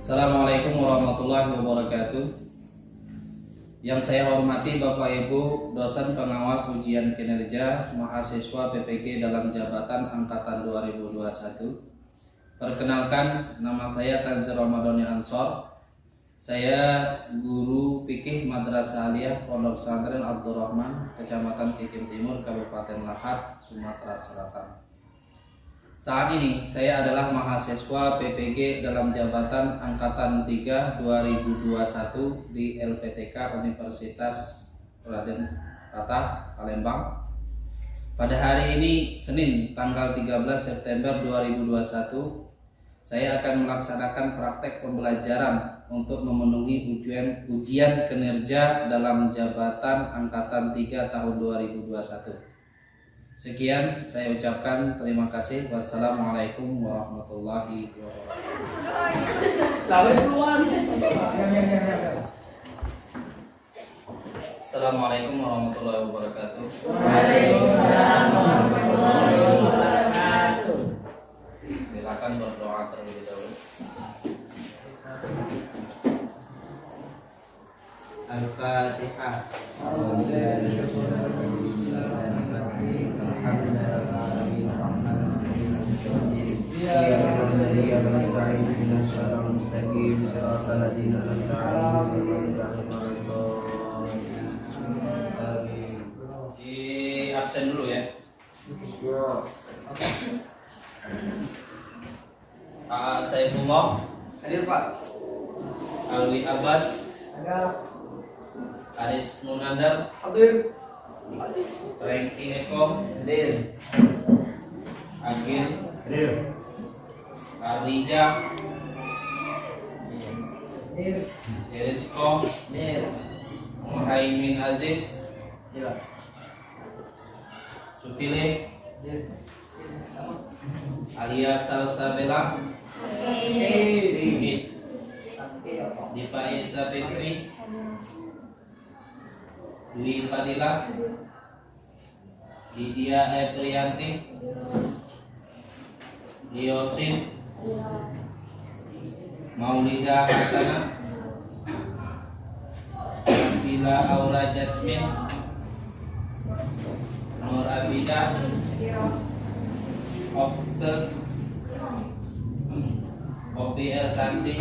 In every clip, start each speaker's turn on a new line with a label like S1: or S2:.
S1: Assalamualaikum warahmatullahi wabarakatuh. Yang saya hormati Bapak Ibu dosen pengawas ujian kinerja mahasiswa PPG dalam jabatan angkatan 2021. Perkenalkan, nama saya Tanzil Ramadhani Ansor. Saya guru fikih Madrasah Aliyah Pondok Pesantren Abdurrahman, Kecamatan Kikim Timur, Kabupaten Lahat, Sumatera Selatan. Saat ini saya adalah mahasiswa PPG dalam jabatan Angkatan 3 2021 di LPTK Universitas Raden Patah, Palembang. Pada hari ini Senin tanggal 13 September 2021, saya akan melaksanakan praktek pembelajaran untuk memenuhi ujian kinerja dalam jabatan Angkatan 3 tahun 2021. Sekian saya ucapkan terima kasih. Wassalamualaikum warahmatullahi wabarakatuh. Assalamualaikum warahmatullahi wabarakatuh.
S2: Waalaikumsalam warahmatullahi wabarakatuh.
S1: Silakan berdoa terlebih dahulu. Al-Fatihah. Di absen dulu ya. Saifullah
S3: Hadir Pak.
S1: Alwi Abbas
S3: Ada.
S1: Aris Munandar
S3: Hadir.
S1: Rengki Eko
S3: Hadir.
S1: Agil
S3: Hadir.
S1: Arija
S3: Hadir.
S1: Derisko
S3: Hadir.
S1: Muhaimin Aziz
S3: Ya.
S1: Supile
S3: Hadir.
S1: Alia Salsabela
S3: Hadir.
S1: Dipa Isa Fitri Dwi Fadila Lydia Eprianti Diosin Maulida Hasana Bila Aura Jasmine Nur Abida Okte Opi El Santi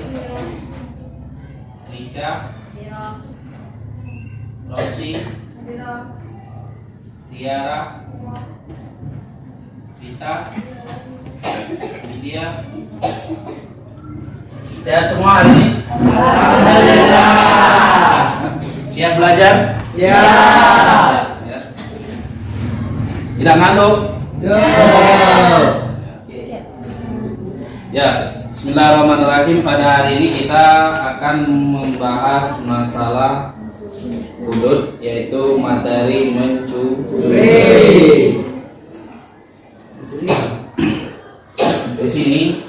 S1: Rica Rosi Tiara Vita Lydia. Sehat semua hari ini?
S3: Alhamdulillah.
S1: Siap belajar?
S3: Siap.
S1: Ya. Tidak ngantuk? Ya, bismillahirrahmanirrahim. Pada hari ini kita akan membahas masalah hudud, yaitu materi mencuri. Di sini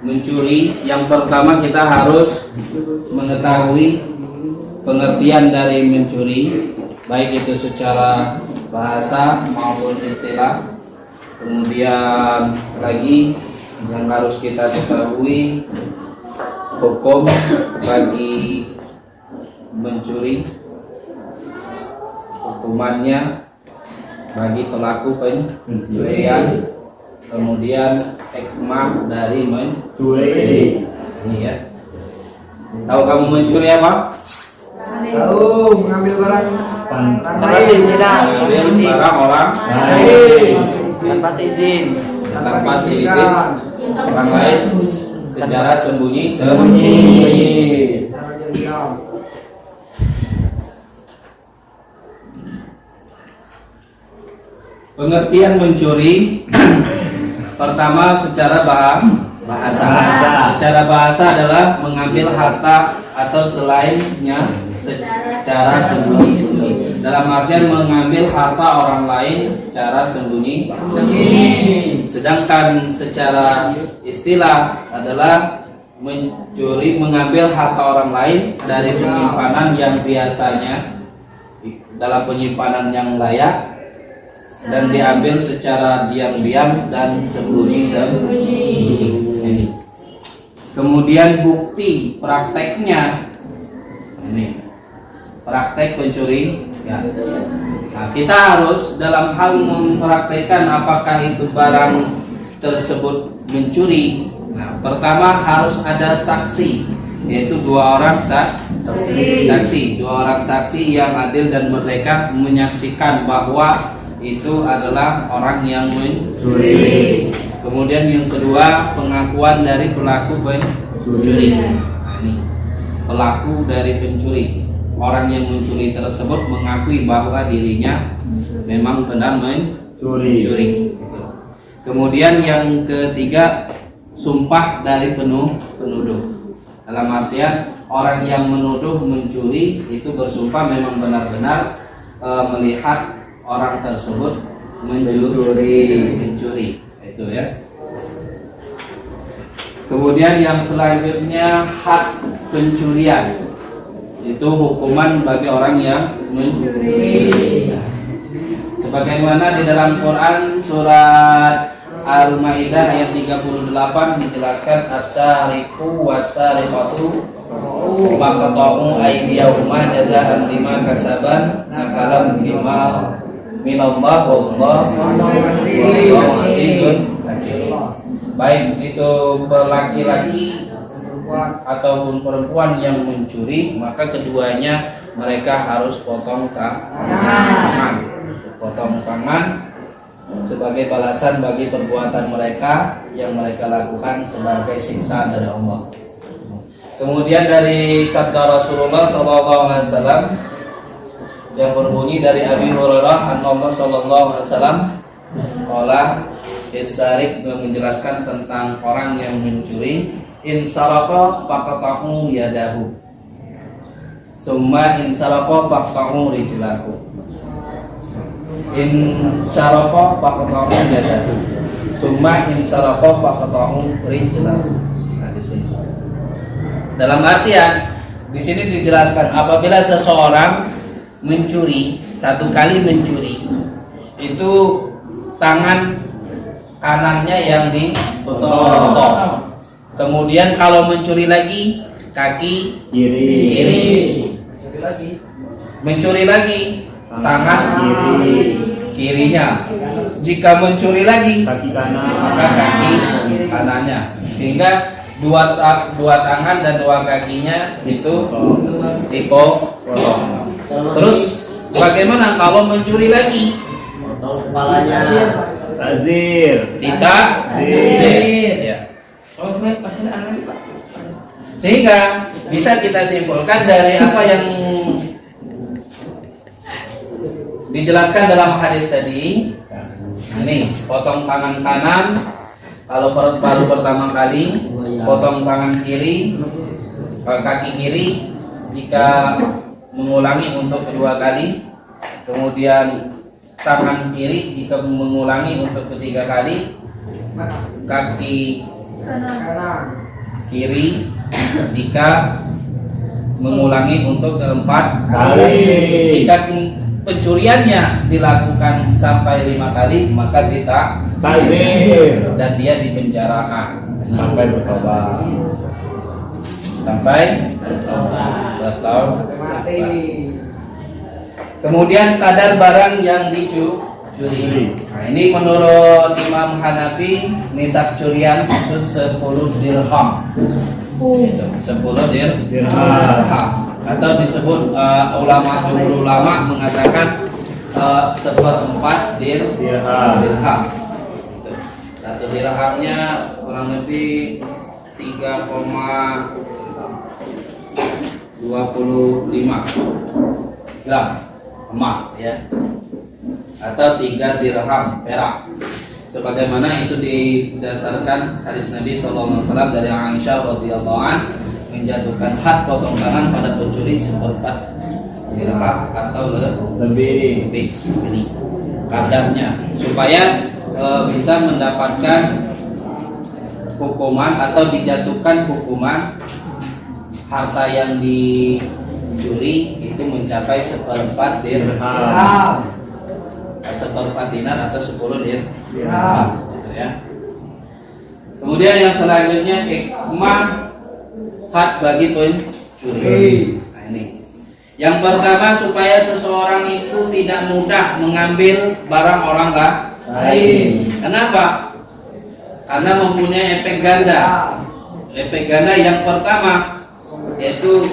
S1: mencuri, yang pertama kita harus mengetahui pengertian dari mencuri, baik itu secara bahasa maupun istilah. Kemudian lagi yang harus kita ketahui hukum bagi mencuri, hukumannya bagi pelaku pencurian, kemudian hikmah dari mencuri. Ini ya. Tahu kamu mencuri apa?
S3: Tahu mengambil barang
S2: Tanpa izin.
S1: Mengambil barang orang
S2: Tanpa izin.
S1: tanpa seizin orang lain secara sembunyi. Pengertian mencuri pertama secara bahasa. Secara bahasa adalah mengambil harta atau selainnya secara sembunyi-sembunyi. Dalam artian mengambil harta orang lain secara sembunyi. Sedangkan secara istilah adalah mencuri, mengambil harta orang lain dari penyimpanan yang biasanya dalam penyimpanan yang layak dan diambil secara diam-diam dan sembunyi-sembunyi. Kemudian bukti prakteknya, ini praktek pencuri ya. Nah, kita harus dalam hal mempraktekkan apakah itu barang tersebut mencuri. Nah, pertama harus ada saksi, yaitu dua orang saksi, dua orang saksi yang adil dan mereka menyaksikan bahwa itu adalah orang yang mencuri. Kemudian yang kedua, pengakuan dari pelaku pencuri. Nah, ini pelaku dari pencuri. Orang yang mencuri tersebut mengakui bahwa dirinya memang benar mencuri. Gitu. Kemudian yang ketiga, sumpah dari penuduh. Dalam artian orang yang menuduh mencuri itu bersumpah memang benar-benar melihat orang tersebut mencuri. Itu ya. Kemudian yang selanjutnya, hak pencurian. Itu hukuman bagi orang yang mencuri. Sebagaimana di dalam Quran surat Al-Maidah ayat 38 dijelaskan, as-sariqu was-sariqatu faqta'u aydiyahuma jazaa'an bima kasaban nakalam bima minallah wallahu azizun hakim. Baik itu laki-laki ataupun perempuan yang mencuri, maka keduanya mereka harus potong tangan sebagai balasan bagi perbuatan mereka yang mereka lakukan sebagai siksaan dari Allah. Kemudian dari sabda Rasulullah SAW yang berbunyi dari Abi Hurairah an-Nabi SAW, qala Isarik menjelaskan tentang orang yang mencuri, insarafa faqatahu yadahu, summa insarafa faqatahu rijlahu. Insarafa faqatahu yadahu, summa insarafa faqatahu rijlahu. Nah, di sini. Dalam artian di sini dijelaskan apabila seseorang mencuri, satu kali mencuri, itu tangan kanannya yang dipotong. Kemudian kalau mencuri lagi, kaki kiri. Mencuri lagi, tangan kirinya. Jika mencuri lagi, maka kaki kanannya. Sehingga dua tangan dan dua kakinya itu dipotong. Terus bagaimana kalau mencuri lagi?
S3: Kepalanya.
S2: Tazir.
S1: Ya. Sehingga bisa kita simpulkan dari apa yang dijelaskan dalam hadis tadi. Ini potong tangan kanan kalau baru pertama kali, potong tangan kiri, kaki kiri jika mengulangi untuk kedua kali, kemudian tangan kiri jika mengulangi untuk ketiga kali, kaki kiri jika mengulangi untuk keempat kali. Jika pencuriannya dilakukan sampai 5 kali, maka ditakzir dan dia dipenjarakan
S2: Sampai bertobat.
S3: Mati.
S1: Kemudian kadar barang yang dicuri. Nah, ini menurut Imam Hanafi nisab curian itu 10 dirham. Itu 10 dirham. Atau disebut jumhur ulama mengatakan 1/4 dirham. Satu dirhamnya kurang lebih 3,25 gram emas ya, atau 3 dirham perak, sebagaimana itu didasarkan hadis Nabi SAW dari Aisyah radhiyallahu anha menjatuhkan had potong tangan pada pencuri 1/4 dirham atau lebih ini kadarnya, supaya bisa mendapatkan hukuman atau dijatuhkan hukuman harta yang dicuri itu mencapai 1/4 dirham, 1/4 dinar atau 10 dirham, gitu ya. Kemudian yang selanjutnya hikmah had bagi pencuri. Nah, ini. Yang pertama, supaya seseorang itu tidak mudah mengambil barang orang lain. Kenapa? Karena mempunyai efek ganda. Efek ganda yang pertama yaitu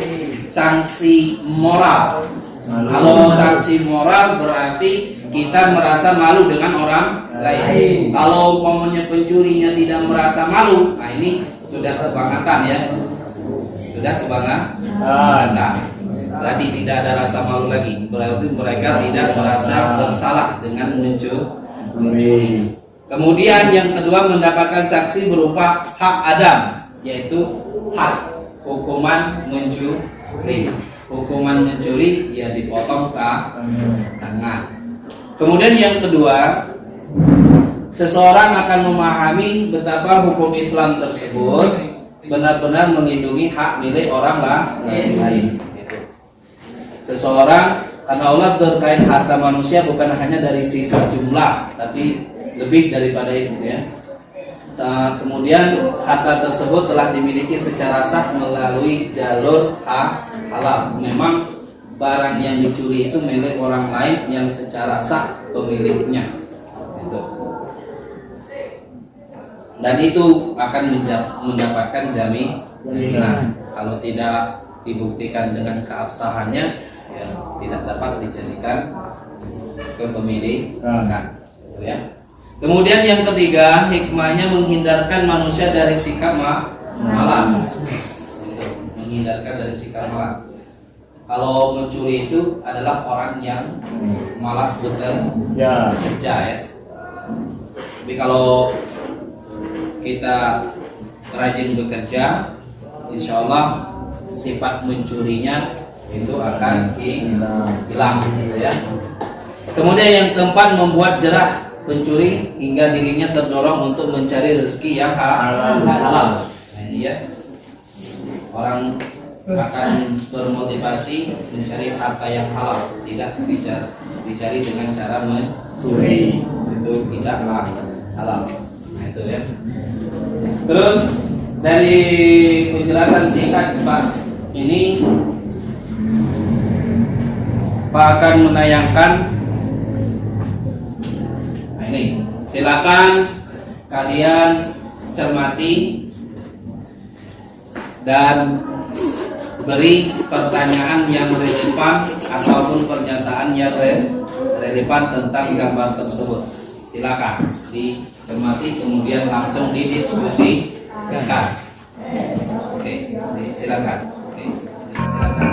S1: sanksi moral. Kalau sanksi moral berarti kita merasa malu dengan orang lain. Kalau umpamanya pencurinya tidak merasa malu, nah ini sudah kebangetan ya. Sudah kebangetan. Berarti tidak ada rasa malu lagi. Berarti mereka tidak merasa bersalah dengan mencuri. Kemudian yang kedua, mendapatkan sanksi berupa hak Adam, yaitu hak hukuman mencuri. Hukuman mencuri ya dipotong tangan. Kemudian yang kedua, seseorang akan memahami betapa hukum Islam tersebut benar-benar melindungi hak milik orang lain. Seseorang, karena Allah terkait harta manusia bukan hanya dari sisi jumlah, tapi lebih daripada itu ya. Kemudian harta tersebut telah dimiliki secara sah melalui jalur halal. Memang barang yang dicuri itu milik orang lain yang secara sah pemiliknya. Gitu. Dan itu akan mendapatkan jaminan. Kalau tidak dibuktikan dengan keabsahannya, ya tidak dapat dijadikan kepemilikan. Gitu ya. Kemudian yang ketiga, hikmahnya menghindarkan manusia dari sikap malas. Menghindarkan dari sikap malas. Kalau mencuri itu adalah orang yang malas bekerja ya. Tapi kalau kita rajin bekerja, insya Allah sifat mencurinya itu akan hilang gitu ya. Kemudian yang keempat, membuat jerah pencuri hingga dirinya terdorong untuk mencari rezeki yang halal. Nah, ini ya, orang akan bermotivasi mencari harta yang halal, tidak dicari dengan cara mencuri, itu tidaklah halal. Nah itu ya. Terus dari penjelasan singkat Pak ini, Pak akan menayangkan. Ini, silakan kalian cermati dan beri pertanyaan yang relevan ataupun pernyataan yang relevan tentang gambar tersebut. Silakan dicermati kemudian langsung didiskusikan. Oke, silakan. Oke, silakan.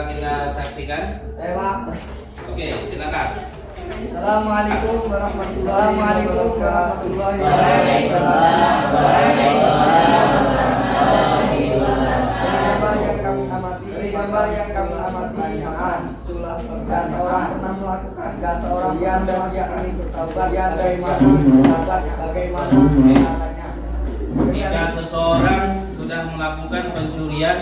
S1: Coba kita saksikan.
S3: Saya Pak.
S1: Oke, silakan.
S3: Assalamualaikum warahmatullahi wabarakatuh. Gambar yang kami amati, itulah seorang pernah melakukan seorang dan dia ini bertaubat bagaimana caranya.
S1: Jika seseorang sudah melakukan pencurian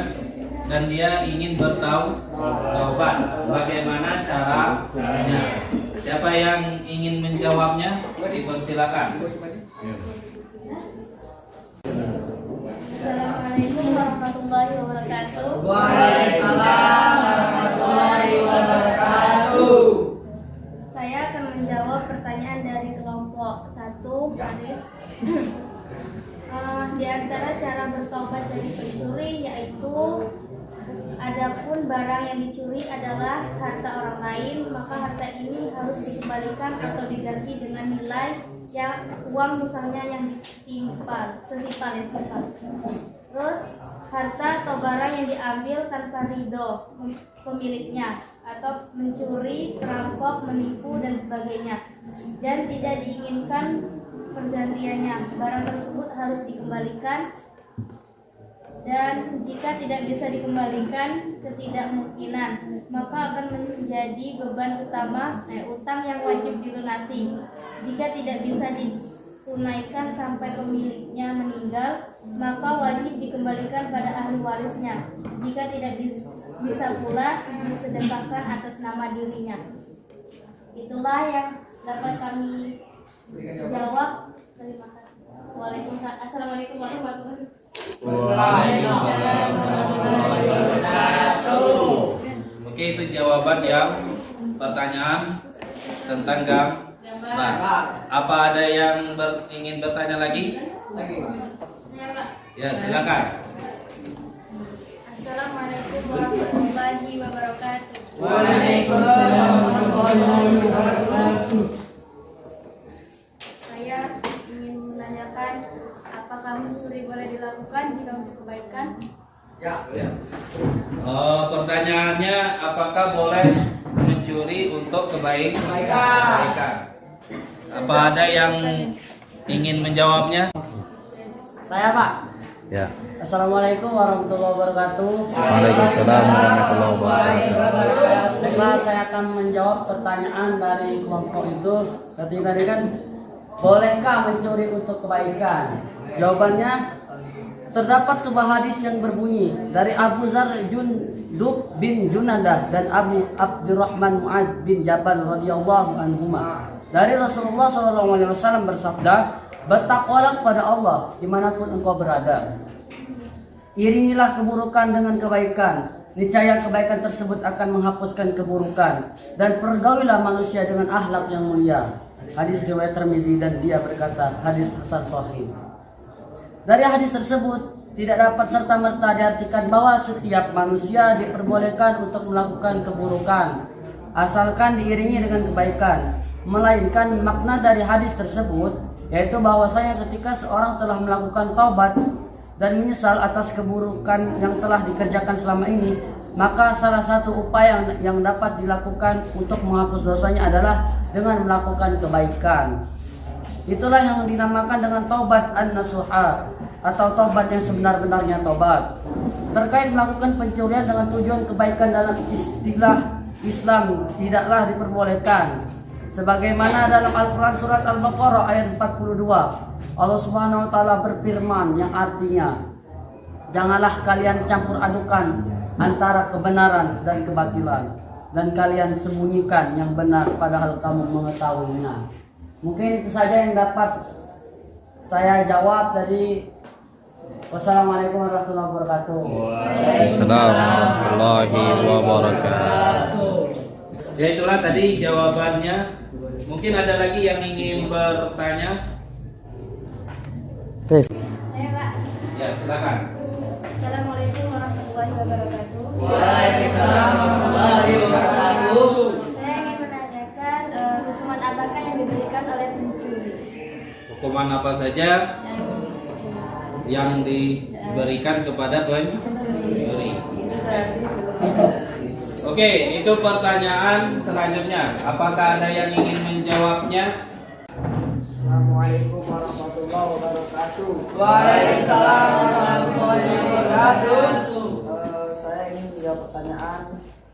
S1: dan dia ingin bertaubat, bagaimana caranya? Siapa yang ingin menjawabnya? Dipersilakan.
S4: Assalamualaikum warahmatullahi wabarakatuh.
S3: Waalaikumsalam warahmatullahi wabarakatuh.
S4: Saya akan menjawab pertanyaan dari kelompok 1 garis. Di antara cara bertobat dari pencuri yaitu adapun barang yang dicuri adalah harta orang lain, maka harta ini harus dikembalikan atau diganti dengan nilai yang uang misalnya yang setimpal. Terus harta atau barang yang diambil tanpa ridho pemiliknya atau mencuri, perampok, menipu dan sebagainya dan tidak diinginkan pergantiannya, barang tersebut harus dikembalikan. Dan jika tidak bisa dikembalikan ketidakmungkinan, maka akan menjadi beban utang yang wajib dilunasi. Jika tidak bisa ditunaikan sampai pemiliknya meninggal, maka wajib dikembalikan pada ahli warisnya. Jika tidak bisa pula disedekahkan atas nama dirinya. Itulah yang dapat kami jawab. Terima kasih. Waalaikumsalam. Assalamualaikum warahmatullahi wabarakatuh.
S1: Oke, itu jawaban yang pertanyaan tentang gambar. Apa ada yang ingin bertanya lagi?
S4: Ya, Pak.
S1: Ya, silakan.
S4: Assalamualaikum warahmatullahi wabarakatuh.
S3: Waalaikumsalam warahmatullahi wabarakatuh.
S4: Saya ingin menanyakan, apakah mencuri boleh dilakukan jika untuk kebaikan?
S3: Ya.
S1: Pertanyaannya, apakah boleh mencuri untuk kebaikan? Apa ada yang ingin menjawabnya?
S5: Saya Pak.
S2: Ya.
S5: Assalamualaikum warahmatullahi wabarakatuh.
S2: Waalaikumsalam warahmatullahi wabarakatuh.
S5: Baiklah, saya akan menjawab pertanyaan dari kelompok itu. Tadi kan, bolehkah mencuri untuk kebaikan? Jawabannya, terdapat sebuah hadis yang berbunyi dari Abu Zar Jundub bin Junadah dan Abu Abdurrahman Mu'adz bin Jabal radhiyallahu anhuma. Dari Rasulullah SAW bersabda, bertakwalah kepada Allah dimanapun engkau berada. Iringilah keburukan dengan kebaikan, niscaya kebaikan tersebut akan menghapuskan keburukan, dan pergaulilah manusia dengan akhlak yang mulia. Hadis riwayat Tirmizi dan dia berkata hadis hasan sahih. Dari hadis tersebut tidak dapat serta-merta diartikan bahwa setiap manusia diperbolehkan untuk melakukan keburukan asalkan diiringi dengan kebaikan, melainkan makna dari hadis tersebut yaitu bahwasanya ketika seorang telah melakukan taubat dan menyesal atas keburukan yang telah dikerjakan selama ini, maka salah satu upaya yang dapat dilakukan untuk menghapus dosanya adalah dengan melakukan kebaikan. Itulah yang dinamakan dengan taubat an-nasuha atau taubat yang sebenar-benarnya taubat. Terkait melakukan pencurian dengan tujuan kebaikan dalam istilah Islam tidaklah diperbolehkan. Sebagaimana dalam Al-Quran surat Al-Baqarah ayat 42, Allah Subhanahu wa taala berfirman yang artinya, janganlah kalian campur adukan antara kebenaran dan kebatilan, dan kalian sembunyikan yang benar padahal kamu mengetahuinya. Mungkin itu saja yang dapat saya jawab tadi. Wassalamualaikum warahmatullahi wabarakatuh.
S2: Waalaikumsalam warahmatullahi wabarakatuh.
S1: Ya, itulah tadi jawabannya. Mungkin ada lagi yang ingin bertanya?
S4: Saya Pak.
S1: Ya, silakan.
S4: Assalamualaikum warahmatullahi wabarakatuh.
S3: Waalaikumsalam warahmatullahi wabarakatuh.
S4: Saya ingin menanyakan hukuman apakah yang diberikan oleh pencuri?
S1: Hukuman apa saja yang diberikan kepada pencuri? Oke, itu pertanyaan selanjutnya. Apakah ada yang ingin menjawabnya?
S3: Assalamualaikum warahmatullahi wabarakatuh. Waalaikumsalam warahmatullahi wabarakatuh. Saya ingin menjawab pertanyaan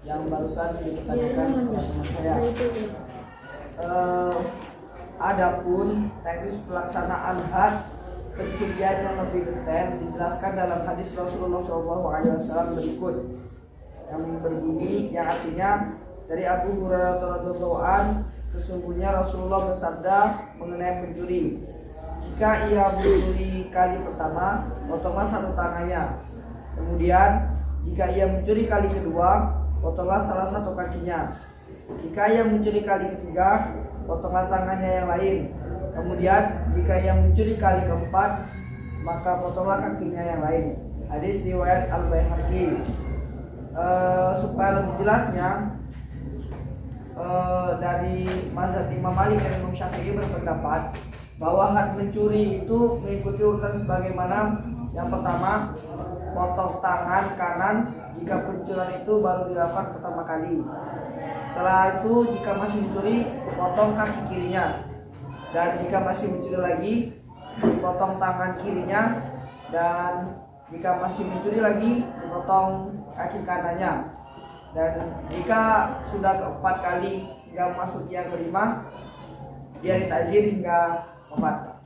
S3: yang barusan dipertanyakan oleh teman saya. Adapun teknis pelaksanaan had pencurian yang lebih detail dijelaskan dalam hadis Rasulullah SAW berikut yang berbunyi, yang artinya dari Abu Hurairah radhiyallahu anhu, sesungguhnya Rasulullah bersabda mengenai pencuri, jika ia mencuri kali pertama, potonglah satu tangannya. Kemudian jika ia mencuri kali kedua, potonglah salah satu kakinya. Jika ia mencuri kali ketiga, potonglah tangannya yang lain. Kemudian jika ia mencuri kali keempat, maka potonglah kakinya yang lain. Hadis riwayat Al-Baihaqi. Supaya lebih jelasnya, dari mazhab Imam Malik dan Imam Syafi'i berpendapat bahwa had mencuri itu mengikuti urutan sebagaimana yang pertama, potong tangan kanan jika pencurian itu baru dilakukan pertama kali. Setelah itu jika masih mencuri, potong kaki kirinya, dan jika masih mencuri lagi, dipotong tangan kirinya, dan jika masih mencuri lagi, dipotong kaki kanannya. Dan jika sudah keempat kali hingga masuk yang kelima, dia ditakzir hingga wafat.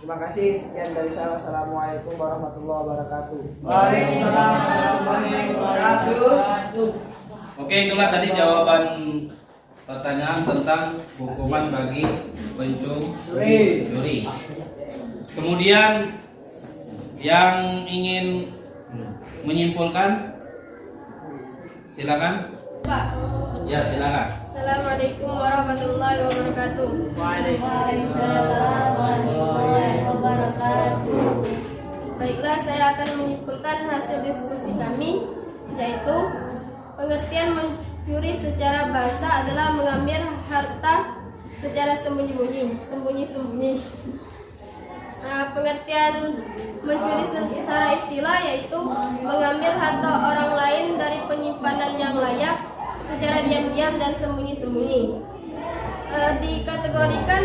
S3: Terima kasih, sekian dari saya. Wassalamualaikum warahmatullahi wabarakatuh.
S6: Waalaikumsalam warahmatullahi wabarakatuh.
S1: Oke, itulah tadi jawaban pertanyaan tentang hukuman bagi pencuri. Kemudian yang ingin menyimpulkan, silakan.
S7: Pak.
S1: Ya, silakan.
S7: Assalamualaikum warahmatullahi wabarakatuh.
S4: Waalaikumsalam warahmatullahi wabarakatuh.
S7: Baiklah, saya akan menyimpulkan hasil diskusi kami, yaitu pengertian mencuri secara bahasa adalah mengambil harta secara sembunyi-sembunyi. Nah, pengertian mencuri secara istilah yaitu mengambil harta orang lain dari penyimpanan yang layak secara diam-diam dan sembunyi-sembunyi. Dikategorikan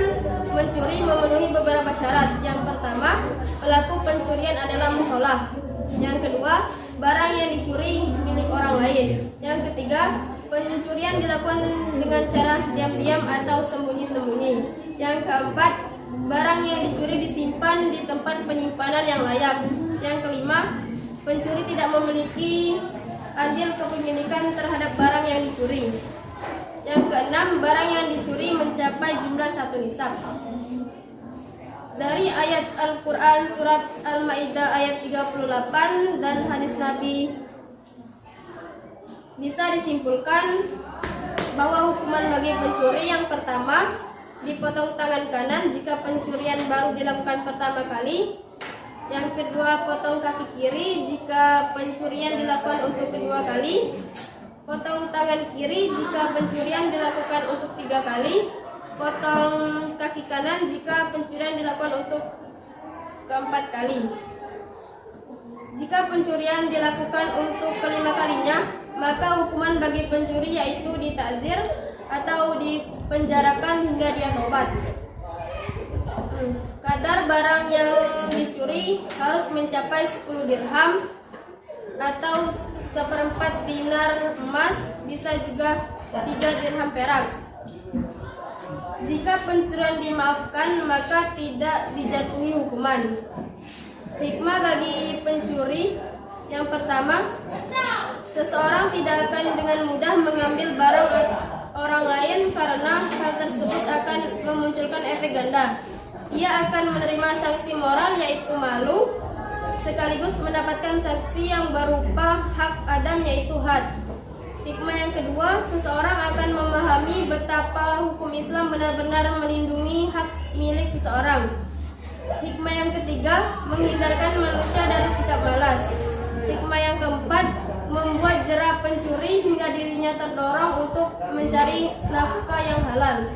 S7: mencuri memenuhi beberapa syarat. Yang pertama, pelaku pencurian adalah mukhalaf. Yang kedua, barang yang dicuri milik orang lain. Yang ketiga, pencurian dilakukan dengan cara diam-diam atau sembunyi-sembunyi. Yang keempat, barang yang dicuri disimpan di tempat penyimpanan yang layak. Yang kelima, pencuri tidak memiliki andil kepemilikan terhadap barang yang dicuri. Yang keenam, barang yang dicuri mencapai jumlah 1 nisab. Dari ayat Al-Quran surat Al-Ma'idah ayat 38 dan hadis Nabi bisa disimpulkan bahwa hukuman bagi pencuri yang pertama, dipotong tangan kanan jika pencurian baru dilakukan pertama kali. Yang kedua, potong kaki kiri jika pencurian dilakukan untuk kedua kali. Potong tangan kiri jika pencurian dilakukan untuk 3 kali. Potong kaki kanan jika pencurian dilakukan untuk keempat kali. Jika pencurian dilakukan untuk kelima kalinya, maka hukuman bagi pencuri yaitu ditakzir atau dipenjarakan hingga dia tobat. Kadar barang yang dicuri harus mencapai 10 dirham atau 1/4 dinar emas, bisa juga 3 dirham perak. Jika pencurian dimaafkan, maka tidak dijatuhi hukuman. Hikmah bagi pencuri yang pertama, seseorang tidak akan dengan mudah mengambil barang orang lain karena hal tersebut akan memunculkan efek ganda. Ia akan menerima sanksi moral yaitu malu, sekaligus mendapatkan sanksi yang berupa hak adam yaitu had. Hikmah yang kedua, seseorang akan memahami betapa hukum Islam benar-benar melindungi hak milik seseorang. Hikmah yang ketiga, menghindarkan manusia dari sikap malas. Hikmah yang keempat, membuat jerah pencuri hingga dirinya terdorong untuk mencari nafkah yang halal.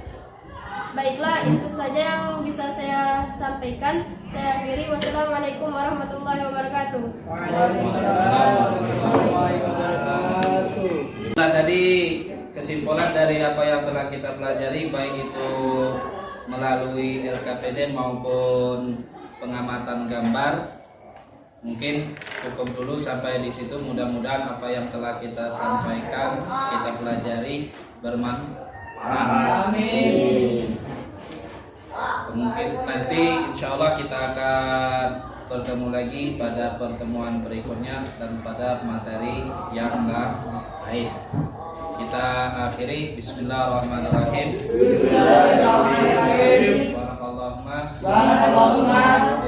S7: Baiklah, itu saja yang bisa saya sampaikan. Saya akhiri. Wassalamualaikum warahmatullahi wabarakatuh.
S6: Waalaikumsalam warahmatullahi wabarakatuh.
S1: kesimpulan dari apa yang telah kita pelajari, baik itu melalui LKPD maupun pengamatan gambar, mungkin cukup dulu sampai di situ. Mudah-mudahan apa yang telah kita sampaikan, kita pelajari bermanfaat.
S6: Amin.
S1: Mungkin nanti insya Allah kita akan bertemu lagi pada pertemuan berikutnya dan pada materi yang lain. Kita akhiri. Bismillahirrahmanirrahim.
S6: Bismillahirrahmanirrahim.
S1: Barakallahu.
S6: Barakallahu.